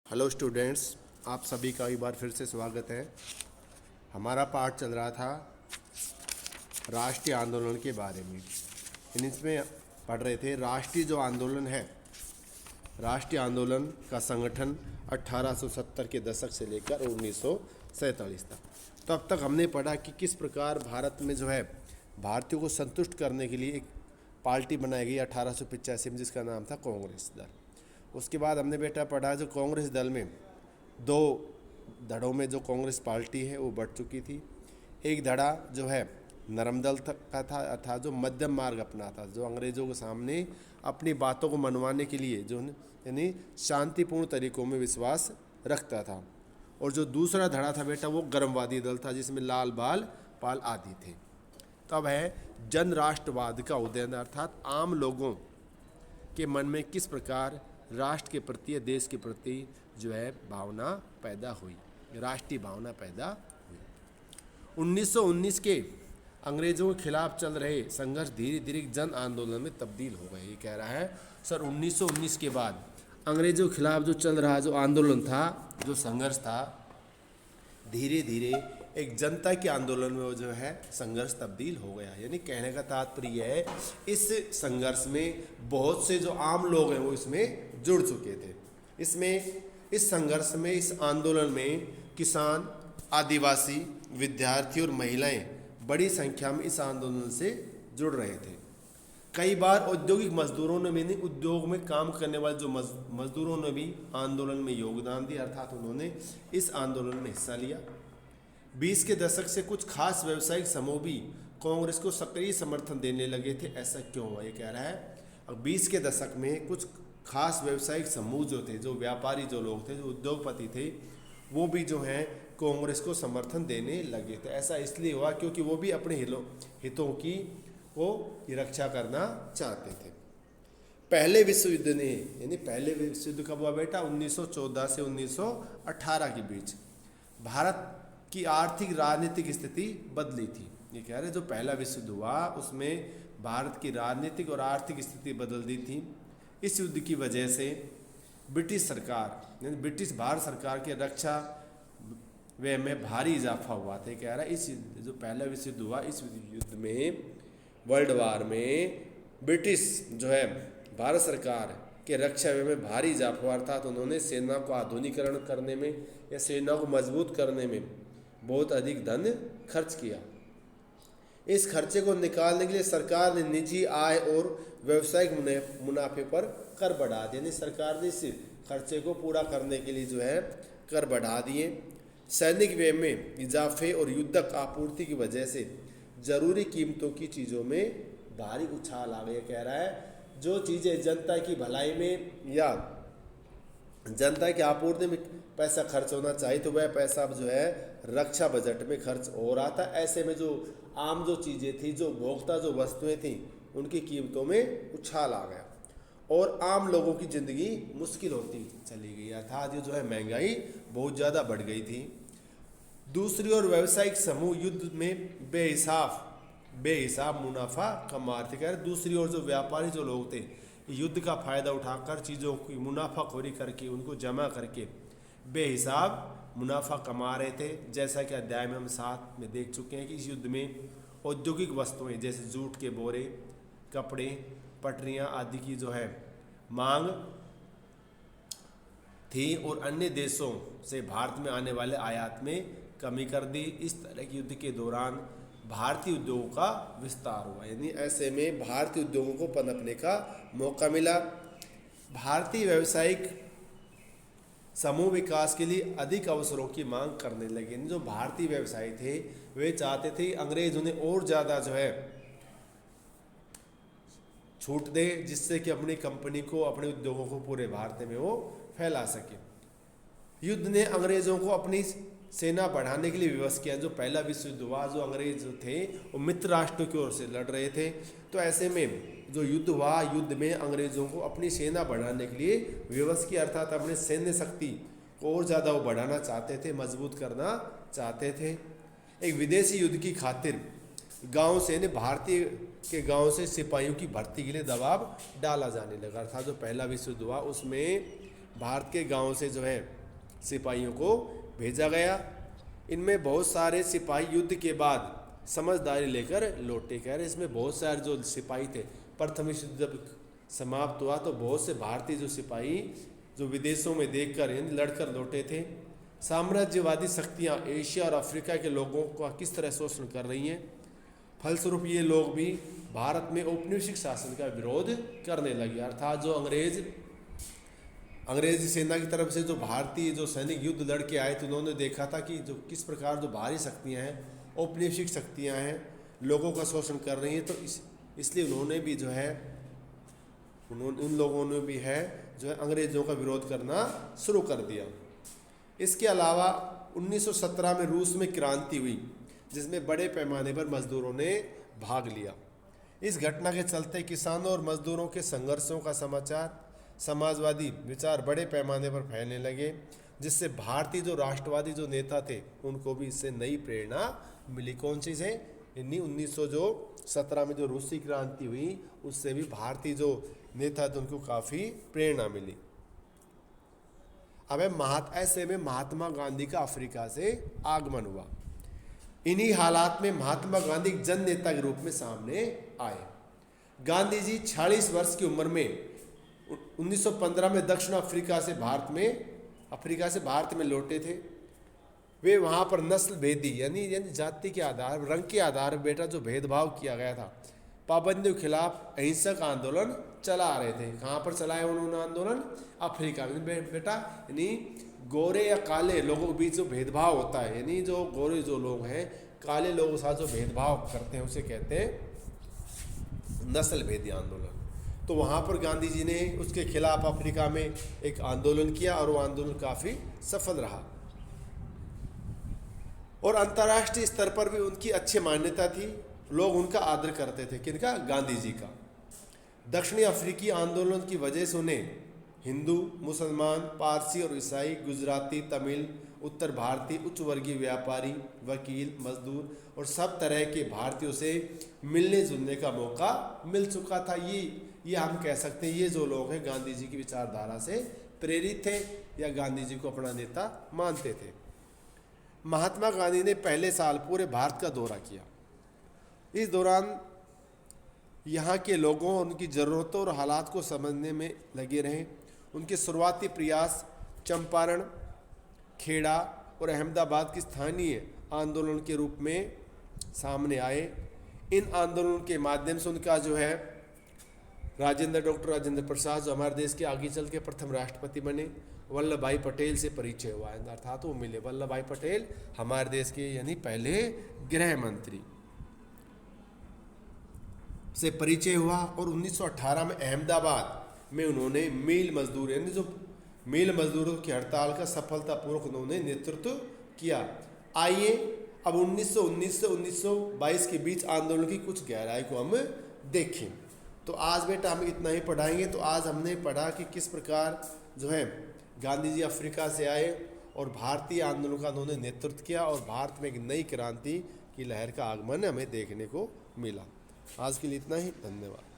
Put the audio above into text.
Hello students, आप सभी का एक बार फिर से स्वागत है। हमारा पाठ चल रहा था राष्ट्रीय आंदोलन के बारे में। इसमें पढ़ रहे थे राष्ट्रीय जो आंदोलन है, राष्ट्रीय आंदोलन का संगठन 1870 के दशक से लेकर 1947 तक। तो अब तक हमने पढ़ा कि किस प्रकार भारत में जो है भारतीयों को संतुष्ट करने के लिए एक पार्टी बनाई गई 1885 में, जिसका नाम था कांग्रेस दल। उसके बाद हमने बेटा पढ़ा जो कांग्रेस दल में दो धड़ों में जो कांग्रेस पार्टी है वो बढ़ चुकी थी। एक धड़ा जो है नरम दल का था अर्थात जो मध्यम मार्ग अपनाता, जो अंग्रेज़ों के सामने अपनी बातों को मनवाने के लिए जो यानी शांतिपूर्ण तरीकों में विश्वास रखता था। और जो दूसरा धड़ा था बेटा वो गर्मवादी दल था, जिसमें लाल बाल पाल आदि थे। तब है जन राष्ट्रवाद का उदय, अर्थात आम लोगों के मन में किस प्रकार राष्ट्र के प्रति या देश के प्रति जो है भावना पैदा हुई, राष्ट्रीय भावना पैदा हुई। 1919 के अंग्रेज़ों के खिलाफ चल रहे संघर्ष धीरे धीरे जन आंदोलन में तब्दील हो गए। ये कह रहा है सर 1919 के बाद अंग्रेज़ों के खिलाफ जो चल रहा जो आंदोलन था, जो संघर्ष था, धीरे धीरे एक जनता के आंदोलन में वो जो है संघर्ष तब्दील हो गया। यानी कहने का तात्पर्य है इस संघर्ष में बहुत से जो आम लोग हैं वो इसमें जुड़ चुके थे। इसमें इस संघर्ष में, इस आंदोलन में किसान, आदिवासी, विद्यार्थी और महिलाएं बड़ी संख्या में इस आंदोलन से जुड़ रहे थे। कई बार औद्योगिक मजदूरों ने भी, उद्योग में काम करने वाले जो मजदूरों ने भी आंदोलन में योगदान दिया, अर्थात उन्होंने इस आंदोलन में हिस्सा लिया। 20 के दशक से कुछ खास व्यावसायिक समूह भी कांग्रेस को सक्रिय समर्थन देने लगे थे। ऐसा क्यों हुआ, ये कह रहा है। अब 20 के दशक में कुछ खास व्यावसायिक समूह जो थे, जो व्यापारी जो लोग थे, जो उद्योगपति थे, वो भी जो हैं कांग्रेस को समर्थन देने लगे थे। ऐसा इसलिए हुआ क्योंकि वो भी अपने हितों की को रक्षा करना चाहते थे। पहले विश्व युद्ध ने, यानी पहले विश्व युद्ध कब हुआ बेटा, 1914 से 1918 के बीच भारत की आर्थिक राजनीतिक स्थिति बदली थी। ये कह रहे जो पहला विश्व युद्ध हुआ उसमें भारत की राजनीतिक और आर्थिक स्थिति बदल दी थी। इस युद्ध की वजह से ब्रिटिश सरकार, यानी ब्रिटिश भारत सरकार के रक्षा व्यय में भारी इजाफा हुआ था। कह रहा है इस जो पहला विश्व युद्ध हुआ, इस युद्ध में, वर्ल्ड वार में ब्रिटिश जो है भारत सरकार के रक्षा व्यय में भारी इजाफा हुआ, अर्थात उन्होंने सेना को आधुनिकीकरण करने में या सेना को मजबूत करने में बहुत अधिक धन खर्च किया। इस खर्चे को निकालने के लिए सरकार ने निजी आय और व्यावसायिक मुनाफे पर कर बढ़ा दिए। यानी सरकार ने इस खर्चे को पूरा करने के लिए जो है कर बढ़ा दिए। सैनिक व्यय में इजाफे और युद्धक आपूर्ति की वजह से जरूरी कीमतों की चीज़ों में भारी उछाल आ गया। कह रहा है जो चीज़ें जनता की भलाई में या जनता की आपूर्ति में पैसा खर्च होना चाहिए, तो वह पैसा अब जो है रक्षा बजट में खर्च हो रहा था। ऐसे में जो आम जो चीज़ें थी, जो भोक्ता जो वस्तुएं थीं, उनकी कीमतों में उछाल आ गया और आम लोगों की ज़िंदगी मुश्किल होती चली गई, अर्थात ये जो है महंगाई बहुत ज़्यादा बढ़ गई थी। दूसरी ओर व्यावसायिक समूह युद्ध में बेहिसाब मुनाफा कमा रहे थे। दूसरी ओर जो व्यापारी जो लोग थे, युद्ध का फ़ायदा उठाकर चीज़ों की मुनाफाखोरी करके, उनको जमा करके बेहिसाब मुनाफा कमा रहे थे। जैसा कि अध्याय में हम साथ में देख चुके हैं कि इस युद्ध में औद्योगिक वस्तुएं जैसे जूट के बोरे, कपड़े, पटरियां आदि की जो है मांग थी और अन्य देशों से भारत में आने वाले आयात में कमी कर दी। इस तरह के युद्ध के दौरान भारतीय उद्योगों का विस्तार हुआ, यानी ऐसे में भारतीय उद्योगों को पनपने का मौका मिला। भारतीय व्यावसायिक समूह विकास के लिए अधिक अवसरों की मांग करने लगे। जो भारतीय व्यवसायी थे वे चाहते थे अंग्रेज उन्हें और ज़्यादा जो है छूट दे, जिससे कि अपनी कंपनी को, अपने उद्योगों को पूरे भारत में वो फैला सके। युद्ध ने अंग्रेज़ों को अपनी सेना बढ़ाने के लिए विवश किया। जो पहला विश्व युद्ध हुआ, जो अंग्रेज थे वो मित्र राष्ट्रों की ओर से लड़ रहे थे, तो ऐसे में जो युद्ध हुआ, युद्ध में अंग्रेज़ों को अपनी सेना बढ़ाने के लिए विवश किया, अर्थात अपने सैन्य शक्ति को और ज़्यादा वो बढ़ाना चाहते थे, मजबूत करना चाहते थे। एक विदेशी युद्ध की खातिर गाँव से, भारतीय के गाँव से सिपाहियों की भर्ती के लिए दबाव डाला जाने लगा। अर्थात जो पहला विश्व युद्ध हुआ उसमें भारत के गाँव से जो है सिपाहियों को भेजा गया। इनमें बहुत सारे सिपाही युद्ध के बाद समझदारी लेकर लौटे। कह रहे इसमें बहुत सारे जो सिपाही थे, प्रथम विश्व युद्ध जब समाप्त हुआ तो बहुत से भारतीय जो सिपाही जो विदेशों में देखकर यानी लड़कर लौटे थे। साम्राज्यवादी शक्तियां एशिया और अफ्रीका के लोगों का किस तरह शोषण कर रही हैं, फलस्वरूप ये लोग भी भारत में औपनिवेशिक शासन का विरोध करने लगे। अर्थात जो अंग्रेजी सेना की तरफ से जो भारतीय जो सैनिक युद्ध लड़के आए थे, उन्होंने देखा था कि जो किस प्रकार जो बाहरी शक्तियां हैं, औपनिवेशिक शक्तियां हैं, लोगों का शोषण कर रही हैं। तो इसलिए उन्होंने भी जो है उन लोगों ने भी है जो है अंग्रेज़ों का विरोध करना शुरू कर दिया। इसके अलावा 1917 में रूस में क्रांति हुई, जिसमें बड़े पैमाने पर मजदूरों ने भाग लिया। इस घटना के चलते किसानों और मजदूरों के संघर्षों का समाचार, समाजवादी विचार बड़े पैमाने पर फैलने लगे, जिससे भारतीय जो राष्ट्रवादी जो नेता थे उनको भी इससे नई प्रेरणा मिली। कौन सी से? 1917 में जो रूसी क्रांति हुई उससे भी भारतीय जो नेता थे उनको काफ़ी प्रेरणा मिली। अब ऐसे में महात्मा गांधी का अफ्रीका से आगमन हुआ। इन्हीं हालात में महात्मा गांधी एक जन नेता के रूप में सामने आए। गांधी जी 46 वर्ष की उम्र में 1915 में दक्षिण अफ्रीका से भारत में लौटे थे। वे वहाँ पर नस्ल भेदी यानी जाति के आधार, रंग के आधार पर बेटा जो भेदभाव किया गया था, पाबंदियों के खिलाफ अहिंसक आंदोलन चला रहे थे। कहाँ पर चलाया उन्होंने आंदोलन? अफ्रीका में। बेटा यानी गोरे या काले लोगों के बीच जो भेदभाव होता है, यानी जो गोरे जो लोग हैं काले लोगों के साथ जो भेदभाव करते हैं उसे कहते हैं नस्ल भेदी आंदोलन। तो वहाँ पर गांधी जी ने उसके खिलाफ अफ्रीका में एक आंदोलन किया और वो आंदोलन काफ़ी सफल रहा और अंतर्राष्ट्रीय स्तर पर भी उनकी अच्छी मान्यता थी। लोग उनका आदर करते थे। किनका? गांधी जी का। दक्षिणी अफ्रीकी आंदोलन की वजह से उन्हें हिंदू, मुसलमान, पारसी और ईसाई, गुजराती, तमिल, उत्तर भारतीय, उच्च वर्गीय व्यापारी, वकील, मजदूर और सब तरह के भारतीयों से मिलने जुलने का मौका मिल चुका था। ये हम कह सकते हैं ये जो लोग हैं गांधी जी की विचारधारा से प्रेरित थे या गांधी जी को अपना नेता मानते थे। महात्मा गांधी ने पहले साल पूरे भारत का दौरा किया। इस दौरान यहाँ के लोगों और उनकी ज़रूरतों और हालात को समझने में लगे रहे। उनके शुरुआती प्रयास चंपारण, खेड़ा और अहमदाबाद की स्थानीय आंदोलन के रूप में सामने आए। इन आंदोलन के माध्यम से उनका जो है डॉक्टर राजेंद्र प्रसाद जो हमारे देश के आगे चल के प्रथम राष्ट्रपति बने, वल्लभ भाई पटेल से परिचय हुआ। अर्थात वो मिले वल्लभ भाई पटेल हमारे देश के यानी पहले गृह मंत्री से परिचय हुआ और 1918 में अहमदाबाद में उन्होंने मील मजदूर यानी जो मील मजदूरों की हड़ताल का सफलतापूर्वक उन्होंने नेतृत्व किया। आइए अब 1919 से 1922 के बीच आंदोलन की कुछ गहराई को हम देखें। तो आज बेटा हम इतना ही पढ़ाएंगे। तो आज हमने पढ़ा कि किस प्रकार जो है गांधी जी अफ्रीका से आए और भारतीय आंदोलन का उन्होंने नेतृत्व किया और भारत में एक नई क्रांति की लहर का आगमन हमें देखने को मिला। आज के लिए इतना ही, धन्यवाद।